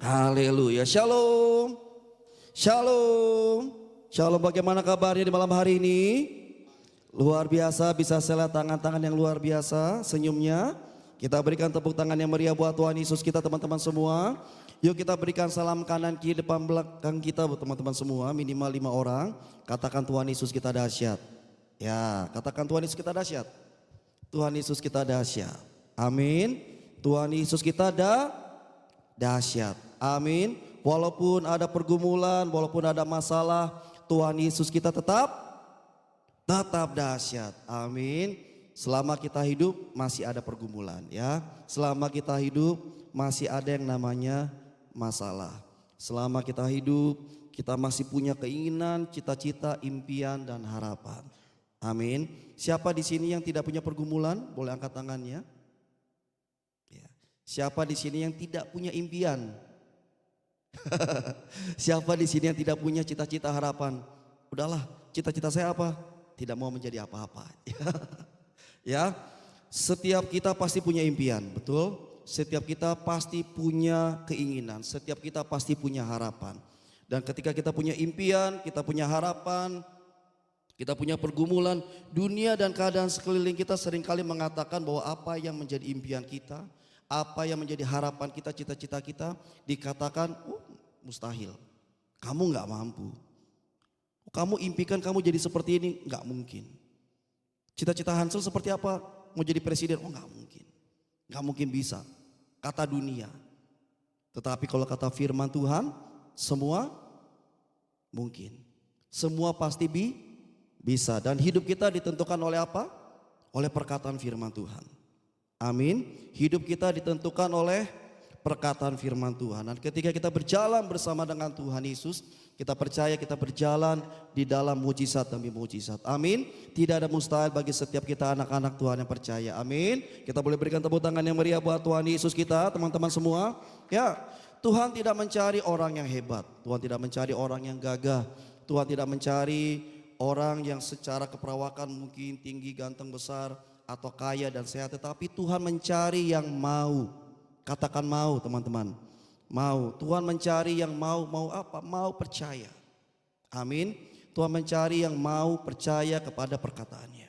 Haleluya. Shalom. Shalom. Shalom, bagaimana kabarnya di malam hari ini? Luar biasa, bisa saya lihat tangan-tangan yang luar biasa, senyumnya. Kita berikan tepuk tangan yang meriah buat Tuhan Yesus kita, teman-teman semua. Yuk kita berikan salam kanan kiri depan belakang kita buat teman-teman semua, minimal 5 orang. Katakan Tuhan Yesus kita dahsyat. Ya, katakan Tuhan Yesus kita dahsyat. Tuhan Yesus kita dahsyat. Amin. Tuhan Yesus kita dahsyat. Amin. Walaupun ada pergumulan, walaupun ada masalah, Tuhan Yesus kita tetap dahsyat. Amin. Selama kita hidup masih ada pergumulan ya. Selama kita hidup masih ada yang namanya masalah. Selama kita hidup kita masih punya keinginan, cita-cita, impian dan harapan. Amin. Siapa di sini yang tidak punya pergumulan? Boleh angkat tangannya. Ya. Siapa di sini yang tidak punya impian? Siapa di sini yang tidak punya cita-cita, harapan? Udahlah, cita-cita saya apa? Tidak mau menjadi apa-apa. Ya, setiap kita pasti punya impian, betul? Setiap kita pasti punya keinginan, setiap kita pasti punya harapan. Dan ketika kita punya impian, kita punya harapan, kita punya pergumulan, dunia dan keadaan sekeliling kita seringkali mengatakan bahwa apa yang menjadi impian kita, apa yang menjadi harapan kita, cita-cita kita dikatakan mustahil. Kamu nggak mampu. Kamu impikan kamu jadi seperti ini, nggak mungkin. Cita-cita Hansel seperti apa? Mau jadi presiden? Oh nggak mungkin. Nggak mungkin bisa. Kata dunia. Tetapi kalau kata firman Tuhan, semua mungkin. Semua pasti bisa. Dan hidup kita ditentukan oleh apa? Oleh perkataan firman Tuhan. Amin. Hidup kita ditentukan oleh perkataan firman Tuhan. Dan ketika kita berjalan bersama dengan Tuhan Yesus, kita percaya kita berjalan di dalam mujizat demi mujizat. Amin. Tidak ada mustahil bagi setiap kita anak-anak Tuhan yang percaya. Amin. Kita boleh berikan tepuk tangan yang meriah buat Tuhan Yesus kita, teman-teman semua. Ya, Tuhan tidak mencari orang yang hebat. Tuhan tidak mencari orang yang gagah. Tuhan tidak mencari orang yang secara keperawakan mungkin tinggi, ganteng, besar, atau kaya dan sehat, tetapi Tuhan mencari yang mau. Katakan mau, teman-teman. Mau. Tuhan mencari yang mau apa? Mau percaya. Amin. Tuhan mencari yang mau percaya kepada perkataannya.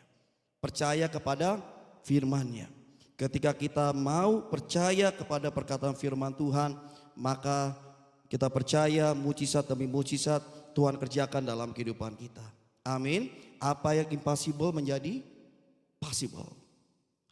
Percaya kepada firman-Nya. Ketika kita mau percaya kepada perkataan firman Tuhan, maka kita percaya mujizat demi mujizat Tuhan kerjakan dalam kehidupan kita. Amin. Apa yang impossible menjadi possible.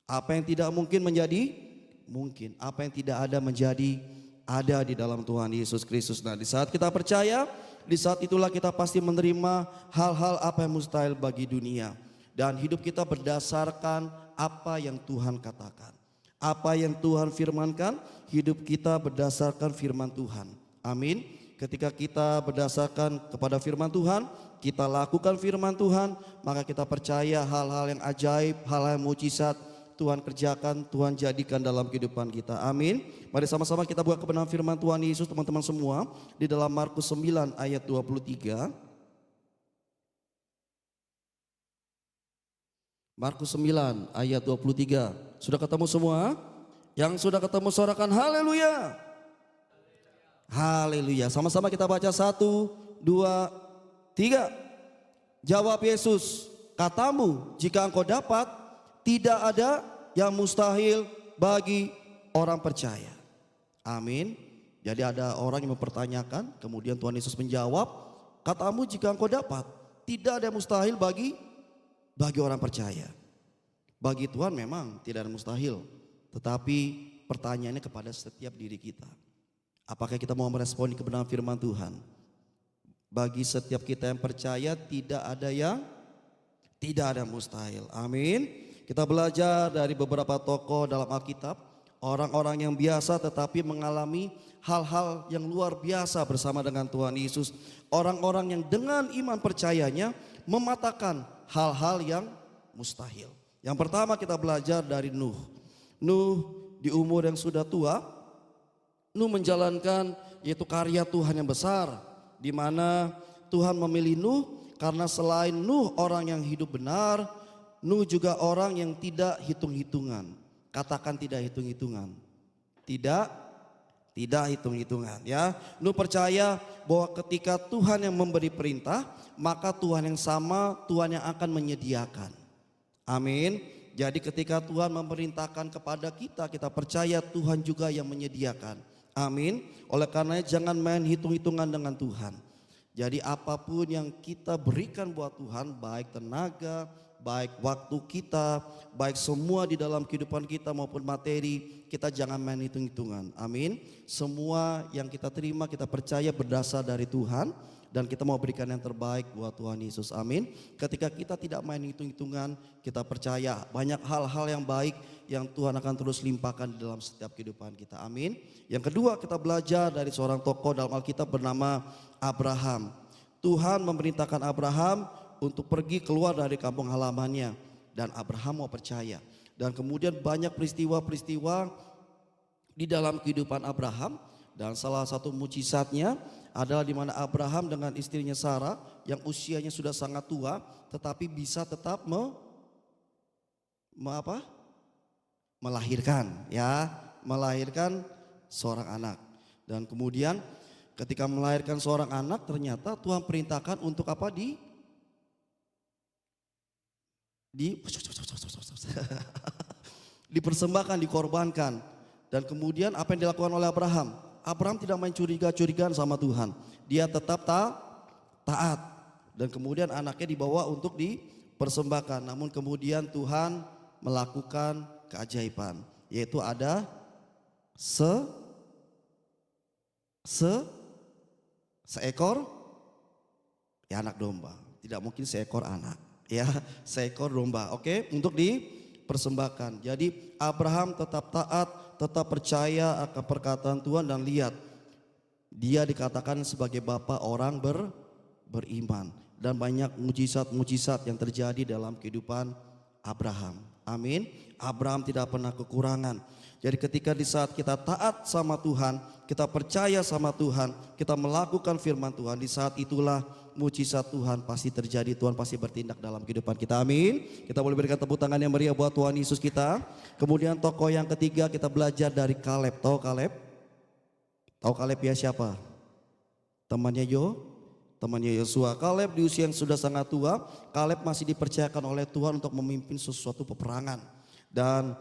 Apa yang tidak mungkin menjadi mungkin. Apa yang tidak ada menjadi ada di dalam Tuhan Yesus Kristus. Nah, di saat kita percaya, di saat itulah kita pasti menerima hal-hal apa yang mustahil bagi dunia. Dan hidup kita berdasarkan apa yang Tuhan katakan. Apa yang Tuhan firmankan, hidup kita berdasarkan firman Tuhan. Amin. Ketika kita berdasarkan kepada firman Tuhan, kita lakukan firman Tuhan, maka kita percaya hal-hal yang ajaib, hal-hal yang mujizat Tuhan kerjakan, Tuhan jadikan dalam kehidupan kita. Amin. Mari sama-sama kita buka kebenaran firman Tuhan Yesus, teman-teman semua, di dalam Markus 9 ayat 23. Markus 9 ayat 23. Sudah ketemu semua? Yang sudah ketemu suarakan haleluya. Haleluya. Sama-sama kita baca 1, 2, 3. Jawab Yesus, katamu jika engkau dapat, tidak ada yang mustahil bagi orang percaya. Amin. Jadi ada orang yang mempertanyakan, kemudian Tuhan Yesus menjawab, katamu jika engkau dapat, tidak ada yang mustahil bagi orang percaya. Bagi Tuhan memang tidak ada mustahil, tetapi pertanyaannya kepada setiap diri kita. Apakah kita mau meresponi kebenaran firman Tuhan? Bagi setiap kita yang percaya tidak ada yang mustahil. Amin. Kita belajar dari beberapa tokoh dalam Alkitab, orang-orang yang biasa tetapi mengalami hal-hal yang luar biasa bersama dengan Tuhan Yesus. Orang-orang yang dengan iman percayanya mematahkan hal-hal yang mustahil. Yang pertama kita belajar dari Nuh. Nuh di umur yang sudah tua, Nuh menjalankan yaitu karya Tuhan yang besar, di mana Tuhan memilih Nuh karena selain Nuh orang yang hidup benar, Nuh juga orang yang tidak hitung-hitungan. Katakan tidak hitung-hitungan. Tidak Tidak hitung-hitungan ya. Lu percaya bahwa ketika Tuhan yang memberi perintah, maka Tuhan yang sama, Tuhan yang akan menyediakan. Amin. Jadi ketika Tuhan memerintahkan kepada kita, kita percaya Tuhan juga yang menyediakan. Amin. Oleh karenanya jangan main hitung-hitungan dengan Tuhan. Jadi apapun yang kita berikan buat Tuhan, baik tenaga, baik waktu kita, baik semua di dalam kehidupan kita maupun materi, kita jangan main hitung-hitungan. Amin. Semua yang kita terima kita percaya berdasar dari Tuhan. Dan kita mau berikan yang terbaik buat Tuhan Yesus. Amin. Ketika kita tidak main hitung-hitungan, kita percaya banyak hal-hal yang baik yang Tuhan akan terus limpahkan di dalam setiap kehidupan kita. Amin. Yang kedua, kita belajar dari seorang tokoh dalam Alkitab bernama Abraham. Tuhan memerintahkan Abraham untuk pergi keluar dari kampung halamannya, dan Abraham mau percaya. Dan kemudian banyak peristiwa-peristiwa di dalam kehidupan Abraham, dan salah satu mujizatnya adalah di mana Abraham dengan istrinya Sarah yang usianya sudah sangat tua, tetapi bisa tetap melahirkan seorang anak. Dan kemudian ketika melahirkan seorang anak, ternyata Tuhan perintahkan untuk apa? Dipersembahkan, dikorbankan. Dan kemudian apa yang dilakukan oleh Abraham? Abraham tidak main curiga-curigaan sama Tuhan. Dia tetap taat. Dan kemudian anaknya dibawa untuk dipersembahkan. Namun kemudian Tuhan melakukan keajaiban, yaitu ada seekor ya anak domba. Tidak mungkin seekor anak, ya, seekor domba. Oke, untuk dipersembahkan. Jadi Abraham tetap taat, tetap percaya akan perkataan Tuhan, dan lihat, dia dikatakan sebagai bapa orang beriman, dan banyak mujizat-mujizat yang terjadi dalam kehidupan Abraham. Amin. Abraham tidak pernah kekurangan. Jadi ketika di saat kita taat sama Tuhan, kita percaya sama Tuhan, kita melakukan firman Tuhan, di saat itulah mujizat Tuhan pasti terjadi. Tuhan pasti bertindak dalam kehidupan kita. Amin. Kita boleh berikan tepuk tangan yang meriah buat Tuhan Yesus kita. Kemudian tokoh yang ketiga, kita belajar dari Kaleb. Tahu Kaleb? Tahu Kaleb ya siapa? Temannya Yosua. Kaleb di usia yang sudah sangat tua, Kaleb masih dipercayakan oleh Tuhan untuk memimpin sesuatu peperangan. Dan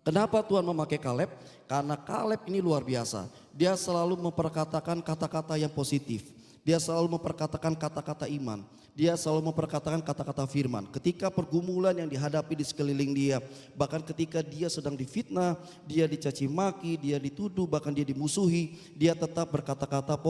kenapa Tuhan memakai Kaleb? Karena Kaleb ini luar biasa. Dia selalu memperkatakan kata-kata yang positif. Dia selalu memperkatakan kata-kata iman. Dia selalu memperkatakan kata-kata firman. Ketika pergumulan yang dihadapi di sekeliling dia, bahkan ketika dia sedang difitnah, dia dicaci maki, dia dituduh, bahkan dia dimusuhi, dia tetap berkata-kata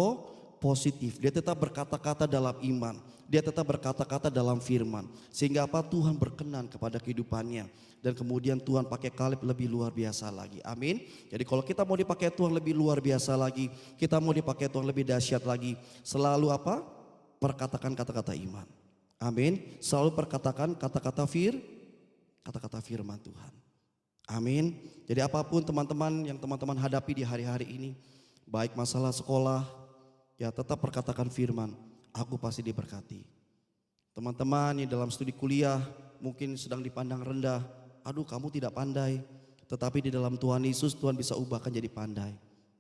positif. Dia tetap berkata-kata dalam iman. Dia tetap berkata-kata dalam firman. Sehingga apa? Tuhan berkenan kepada kehidupannya. Dan kemudian Tuhan pakai Kaleb lebih luar biasa lagi. Amin. Jadi kalau kita mau dipakai Tuhan lebih luar biasa lagi, kita mau dipakai Tuhan lebih dahsyat lagi, selalu apa? Perkatakan kata-kata iman. Amin. Selalu perkatakan kata-kata firman Tuhan. Amin. Jadi apapun teman-teman yang teman-teman hadapi di hari-hari ini, baik masalah sekolah, ya tetap perkatakan firman, aku pasti diberkati. Teman-teman yang dalam studi kuliah mungkin sedang dipandang rendah, aduh kamu tidak pandai. Tetapi di dalam Tuhan Yesus, Tuhan bisa ubahkan jadi pandai.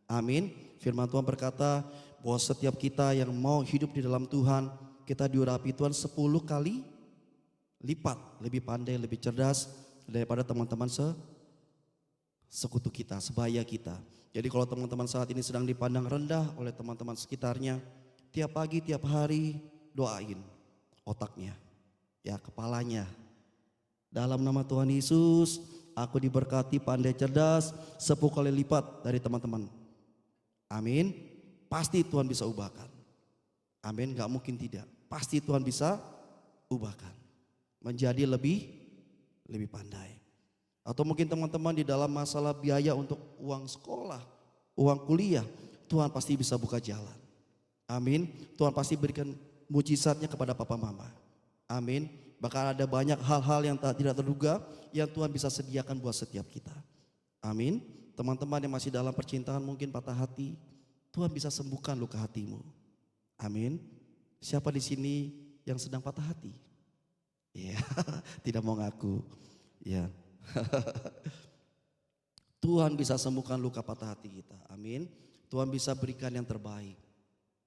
Amin. Firman Tuhan berkata bahwa setiap kita yang mau hidup di dalam Tuhan, kita diurapi Tuhan 10 kali lipat, lebih pandai, lebih cerdas daripada teman-teman sekutu kita, sebaya kita. Jadi kalau teman-teman saat ini sedang dipandang rendah oleh teman-teman sekitarnya, tiap pagi, tiap hari doain otaknya, ya kepalanya. Dalam nama Tuhan Yesus, aku diberkati pandai cerdas 10 kali lipat dari teman-teman. Amin. Pasti Tuhan bisa ubahkan. Amin, gak mungkin tidak. Pasti Tuhan bisa ubahkan menjadi lebih pandai. Atau mungkin teman-teman di dalam masalah biaya untuk uang sekolah, uang kuliah, Tuhan pasti bisa buka jalan. Amin. Tuhan pasti berikan mujizatnya kepada papa mama. Amin. Bahkan ada banyak hal-hal yang tidak terduga yang Tuhan bisa sediakan buat setiap kita. Amin. Teman-teman yang masih dalam percintaan mungkin patah hati, Tuhan bisa sembuhkan luka hatimu. Amin. Siapa di sini yang sedang patah hati? Ya, tidak mau ngaku. Ya. Tuhan bisa sembuhkan luka patah hati kita. Amin. Tuhan bisa berikan yang terbaik.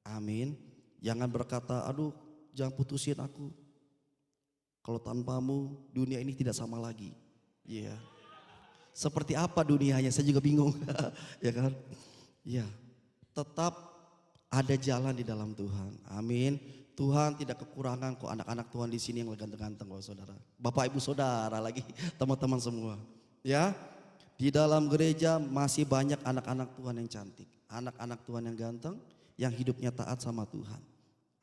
Amin. Jangan berkata, aduh jangan putusin aku. Kalau tanpamu dunia ini tidak sama lagi. Iya. Seperti apa dunianya saya juga bingung. Ya kan? Ya. Tetap ada jalan di dalam Tuhan. Amin. Tuhan tidak kekurangan kok anak-anak Tuhan di sini yang ganteng-ganteng kok saudara. Bapak ibu saudara lagi teman-teman semua. Ya. Di dalam gereja masih banyak anak-anak Tuhan yang cantik. Anak-anak Tuhan yang ganteng yang hidupnya taat sama Tuhan.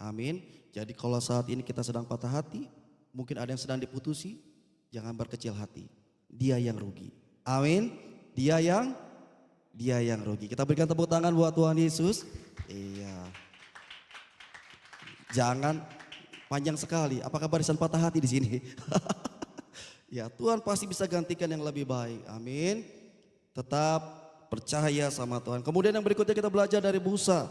Amin. Jadi kalau saat ini kita sedang patah hati, mungkin ada yang sedang diputusi, jangan berkecil hati. Dia yang rugi. Amin. Dia yang rugi. Kita berikan tepuk tangan buat Tuhan Yesus. Iya. Jangan panjang sekali. Apakah barisan patah hati di sini? Ya, Tuhan pasti bisa gantikan yang lebih baik. Amin. Tetap percaya sama Tuhan. Kemudian yang berikutnya kita belajar dari Musa.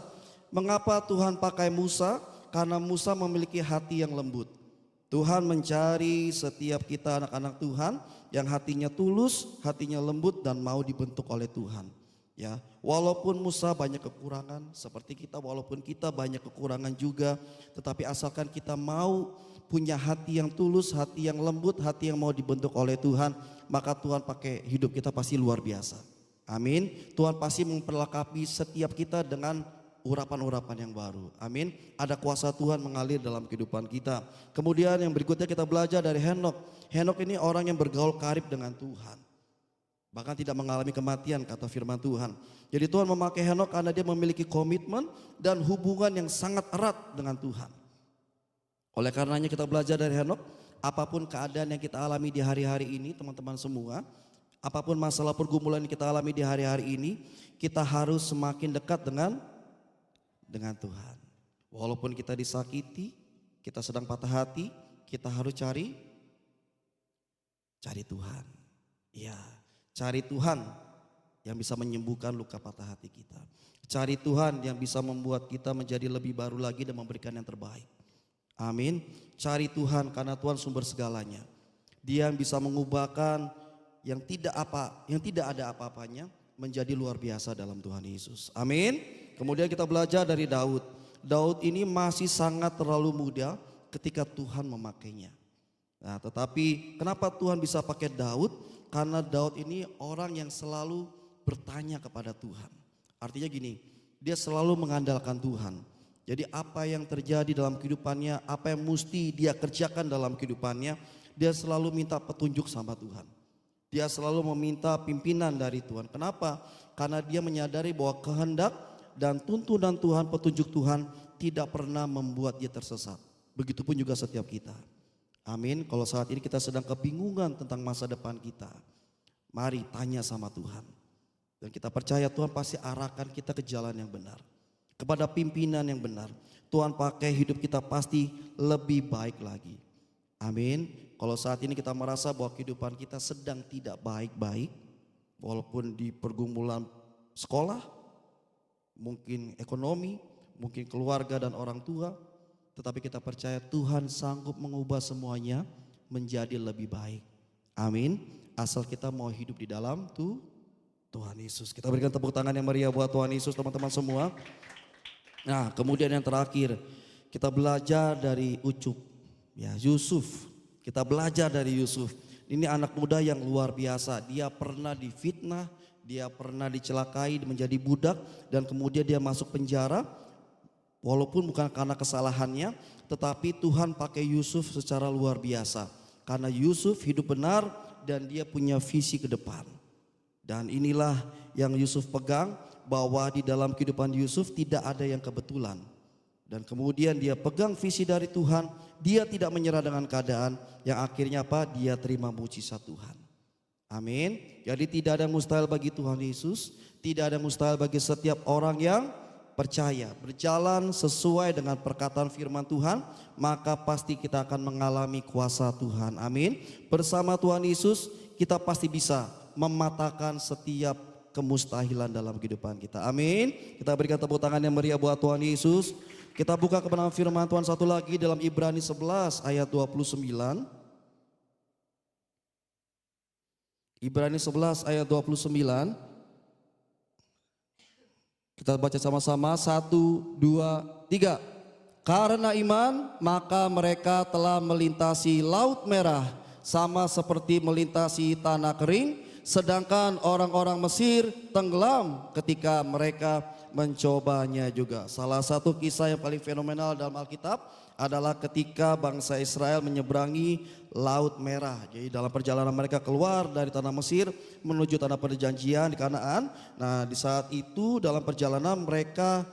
Mengapa Tuhan pakai Musa? Karena Musa memiliki hati yang lembut. Tuhan mencari setiap kita anak-anak Tuhan yang hatinya tulus, hatinya lembut dan mau dibentuk oleh Tuhan. Ya, walaupun Musa banyak kekurangan seperti kita, walaupun kita banyak kekurangan juga, tetapi asalkan kita mau punya hati yang tulus, hati yang lembut, hati yang mau dibentuk oleh Tuhan, maka Tuhan pakai hidup kita pasti luar biasa. Amin. Tuhan pasti memperlengkapi setiap kita dengan urapan-urapan yang baru. Amin. Ada kuasa Tuhan mengalir dalam kehidupan kita. Kemudian yang berikutnya kita belajar dari Henok. Henok ini orang yang bergaul karib dengan Tuhan. Bahkan tidak mengalami kematian kata firman Tuhan. Jadi Tuhan memakai Henok karena dia memiliki komitmen dan hubungan yang sangat erat dengan Tuhan. Oleh karenanya kita belajar dari Henok, apapun keadaan yang kita alami di hari-hari ini teman-teman semua, apapun masalah pergumulan yang kita alami di hari-hari ini, kita harus semakin dekat dengan Tuhan. Walaupun kita disakiti, kita sedang patah hati, kita harus cari Tuhan. Ya, cari Tuhan yang bisa menyembuhkan luka patah hati kita. Cari Tuhan yang bisa membuat kita menjadi lebih baru lagi dan memberikan yang terbaik. Amin. Cari Tuhan karena Tuhan sumber segalanya. Dia yang bisa mengubahkan yang tidak ada apa-apanya menjadi luar biasa dalam Tuhan Yesus. Amin. Kemudian kita belajar dari Daud. Daud ini masih sangat terlalu muda ketika Tuhan memakainya. Nah, tetapi kenapa Tuhan bisa pakai Daud? Karena Daud ini orang yang selalu bertanya kepada Tuhan. Artinya gini, dia selalu mengandalkan Tuhan. Jadi apa yang terjadi dalam kehidupannya, apa yang mesti dia kerjakan dalam kehidupannya, dia selalu minta petunjuk sama Tuhan. Dia selalu meminta pimpinan dari Tuhan. Kenapa? Karena dia menyadari bahwa kehendak dan tuntunan Tuhan, petunjuk Tuhan tidak pernah membuat dia tersesat. Begitupun juga setiap kita. Amin. Kalau saat ini kita sedang kebingungan tentang masa depan kita, mari tanya sama Tuhan. Dan kita percaya Tuhan pasti arahkan kita ke jalan yang benar. Kepada pimpinan yang benar. Tuhan pakai hidup kita pasti lebih baik lagi. Amin. Kalau saat ini kita merasa bahwa kehidupan kita sedang tidak baik-baik, walaupun di pergumulan sekolah, mungkin ekonomi, mungkin keluarga dan orang tua, tetapi kita percaya Tuhan sanggup mengubah semuanya menjadi lebih baik. Amin. Asal kita mau hidup di dalam Tuhan Yesus. Kita berikan tepuk tangan yang meriah buat Tuhan Yesus teman-teman semua. Nah, kemudian yang terakhir kita belajar dari Ucup, ya Yusuf. Kita belajar dari Yusuf. Ini anak muda yang luar biasa. Dia pernah difitnah, dia pernah dicelakai menjadi budak dan kemudian dia masuk penjara. Walaupun bukan karena kesalahannya, tetapi Tuhan pakai Yusuf secara luar biasa. Karena Yusuf hidup benar dan dia punya visi ke depan. Dan inilah yang Yusuf pegang, bahwa di dalam kehidupan Yusuf tidak ada yang kebetulan. Dan kemudian dia pegang visi dari Tuhan, dia tidak menyerah dengan keadaan, yang akhirnya apa? Dia terima mujizat Tuhan. Amin. Jadi tidak ada mustahil bagi Tuhan Yesus, tidak ada mustahil bagi setiap orang yang percaya, berjalan sesuai dengan perkataan firman Tuhan, maka pasti kita akan mengalami kuasa Tuhan. Amin. Bersama Tuhan Yesus kita pasti bisa mematahkan setiap kemustahilan dalam kehidupan kita. Amin. Kita berikan tepuk tangan yang meriah buat Tuhan Yesus. Kita buka kebenaran firman Tuhan satu lagi dalam Ibrani 11 ayat 29. Ibrani 11 ayat 29. Kita baca sama-sama, 1, 2, 3. Karena iman maka mereka telah melintasi laut merah sama seperti melintasi tanah kering, sedangkan orang-orang Mesir tenggelam ketika mereka mencobanya juga. Salah satu kisah yang paling fenomenal dalam Alkitab adalah ketika bangsa Israel menyeberangi Laut Merah. Jadi dalam perjalanan mereka keluar dari tanah Mesir menuju tanah perjanjian di Kanaan. Nah, di saat itu dalam perjalanan mereka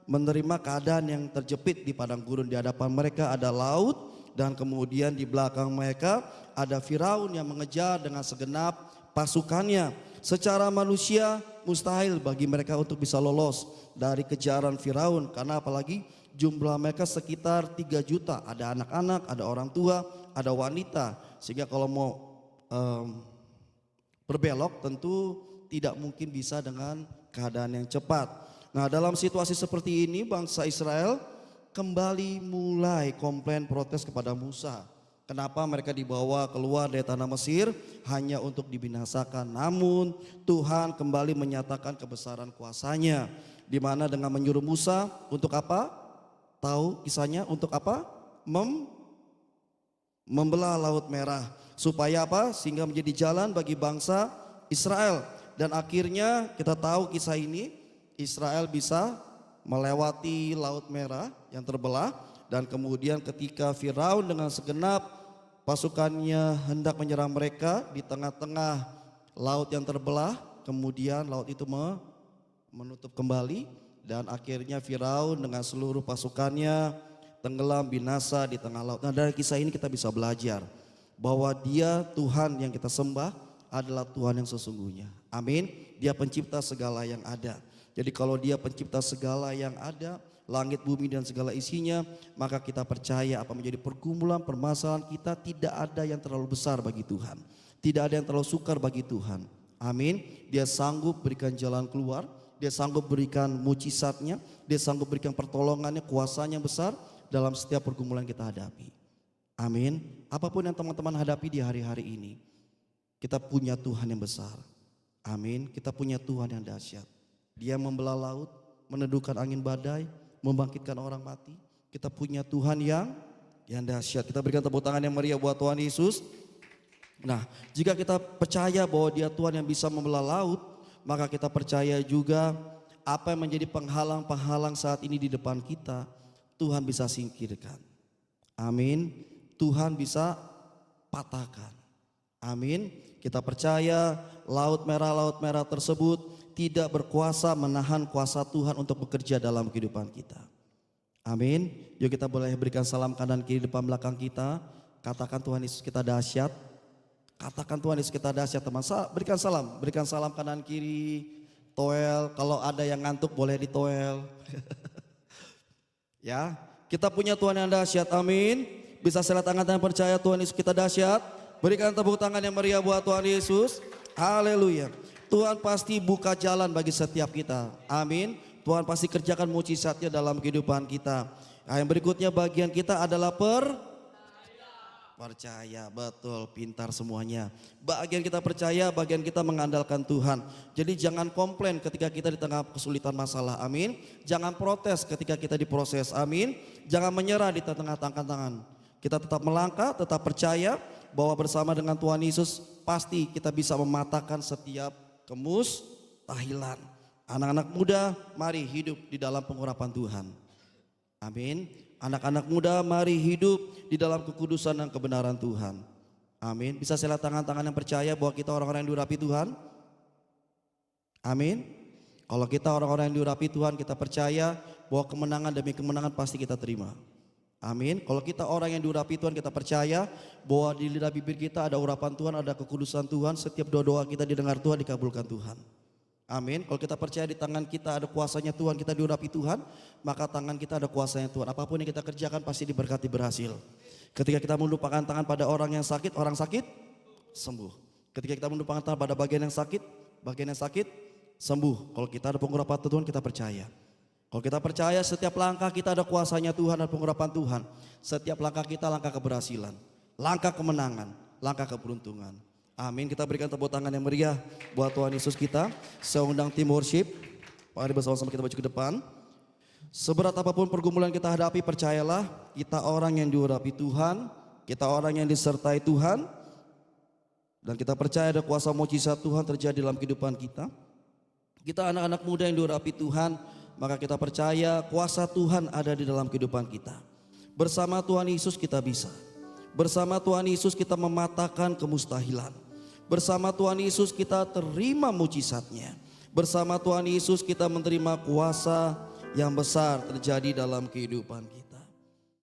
menerima keadaan yang terjepit di padang gurun. Di hadapan mereka ada laut dan kemudian di belakang mereka ada Firaun yang mengejar dengan segenap pasukannya. Secara manusia mustahil bagi mereka untuk bisa lolos dari kejaran Firaun, karena apalagi jumlah mereka sekitar 3 juta. Ada anak-anak, ada orang tua, ada wanita. Sehingga kalau mau berbelok tentu tidak mungkin bisa dengan keadaan yang cepat. Nah, dalam situasi seperti ini bangsa Israel kembali mulai komplain, protes kepada Musa. Kenapa mereka dibawa keluar dari tanah Mesir hanya untuk dibinasakan. Namun Tuhan kembali menyatakan kebesaran kuasa-Nya, di mana dengan menyuruh Musa untuk apa? Tahu kisahnya, untuk apa? Membelah Laut Merah. Supaya apa? Sehingga menjadi jalan bagi bangsa Israel. Dan akhirnya kita tahu kisah ini, Israel bisa melewati Laut Merah yang terbelah. Dan kemudian ketika Firaun dengan segenap pasukannya hendak menyerang mereka di tengah-tengah laut yang terbelah, kemudian laut itu menutup kembali dan akhirnya Firaun dengan seluruh pasukannya tenggelam binasa di tengah laut. Nah, dari kisah ini kita bisa belajar bahwa Dia Tuhan yang kita sembah adalah Tuhan yang sesungguhnya. Amin. Dia pencipta segala yang ada. Jadi kalau Dia pencipta segala yang ada, langit, bumi dan segala isinya, maka kita percaya apa menjadi pergumulan, permasalahan kita, tidak ada yang terlalu besar bagi Tuhan. Tidak ada yang terlalu sukar bagi Tuhan. Amin. Dia sanggup berikan jalan keluar, Dia sanggup berikan mujizatnya, Dia sanggup berikan pertolongannya, kuasanya besar dalam setiap pergumulan kita hadapi. Amin. Apapun yang teman-teman hadapi di hari-hari ini, kita punya Tuhan yang besar. Amin. Kita punya Tuhan yang dahsyat. Dia membelah laut, meneduhkan angin badai, membangkitkan orang mati. Kita punya Tuhan yang dahsyat. Kita berikan tepuk tangan yang meriah buat Tuhan Yesus. Nah, jika kita percaya bahwa Dia Tuhan yang bisa membelah laut, maka kita percaya juga apa yang menjadi penghalang-penghalang saat ini di depan kita, Tuhan bisa singkirkan. Amin. Tuhan bisa patahkan. Amin. Kita percaya Laut Merah tersebut tidak berkuasa menahan kuasa Tuhan untuk bekerja dalam kehidupan kita. Amin. Yuk kita boleh berikan salam kanan kiri depan belakang kita. Katakan Tuhan Yesus kita dahsyat. Katakan Tuhan Yesus kita dahsyat, teman. Berikan salam kanan kiri. Toel, kalau ada yang ngantuk boleh ditoel. Ya, kita punya Tuhan yang dahsyat. Amin. Bisa selat tangan dan percaya Tuhan Yesus kita dahsyat. Berikan tepuk tangan yang meriah buat Tuhan Yesus. Haleluya. Tuhan pasti buka jalan bagi setiap kita. Amin. Tuhan pasti kerjakan mujizatnya dalam kehidupan kita. Nah, yang berikutnya bagian kita adalah percaya. Betul, pintar semuanya. Bagian kita percaya, bagian kita mengandalkan Tuhan. Jadi jangan komplain ketika kita di tengah kesulitan masalah. Amin. Jangan protes ketika kita diproses. Amin. Jangan menyerah di tengah tantangan. Kita tetap melangkah, tetap percaya bahwa bersama dengan Tuhan Yesus pasti kita bisa mematahkan setiap kemustahilan. Anak-anak muda, mari hidup di dalam pengurapan Tuhan. Amin. Anak-anak muda, mari hidup di dalam kekudusan dan kebenaran Tuhan. Amin. Bisa saya lihat tangan-tangan yang percaya bahwa kita orang-orang yang diurapi Tuhan? Amin. Kalau kita orang-orang yang diurapi Tuhan, kita percaya bahwa kemenangan demi kemenangan pasti kita terima. Amin. Kalau kita orang yang diurapi Tuhan, kita percaya bahwa di lidah bibir kita ada urapan Tuhan, ada kekudusan Tuhan. Setiap doa-doa kita didengar Tuhan, dikabulkan Tuhan. Amin. Kalau kita percaya di tangan kita ada kuasanya Tuhan, kita diurapi Tuhan, maka tangan kita ada kuasanya Tuhan. Apapun yang kita kerjakan pasti diberkati, berhasil. Ketika kita menumpangkan tangan pada orang sakit sembuh. Ketika kita menumpangkan tangan pada bagian yang sakit sembuh. Kalau kita ada pengurapan Tuhan, kita percaya. Kalau kita percaya setiap langkah kita ada kuasanya Tuhan dan pengurapan Tuhan. Setiap langkah kita langkah keberhasilan, langkah kemenangan, langkah keberuntungan. Amin. Kita berikan tepuk tangan yang meriah buat Tuhan Yesus kita. Saya undang tim worship. Mari bersama-sama kita maju ke depan. Seberat apapun pergumulan kita hadapi, percayalah kita orang yang diurapi Tuhan, kita orang yang disertai Tuhan, dan kita percaya ada kuasa mukjizat Tuhan terjadi dalam kehidupan kita. Kita anak-anak muda yang diurapi Tuhan, maka kita percaya kuasa Tuhan ada di dalam kehidupan kita. Bersama Tuhan Yesus kita bisa. Bersama Tuhan Yesus kita mematahkan kemustahilan. Bersama Tuhan Yesus kita terima mukjizatnya. Bersama Tuhan Yesus kita menerima kuasa yang besar terjadi dalam kehidupan kita.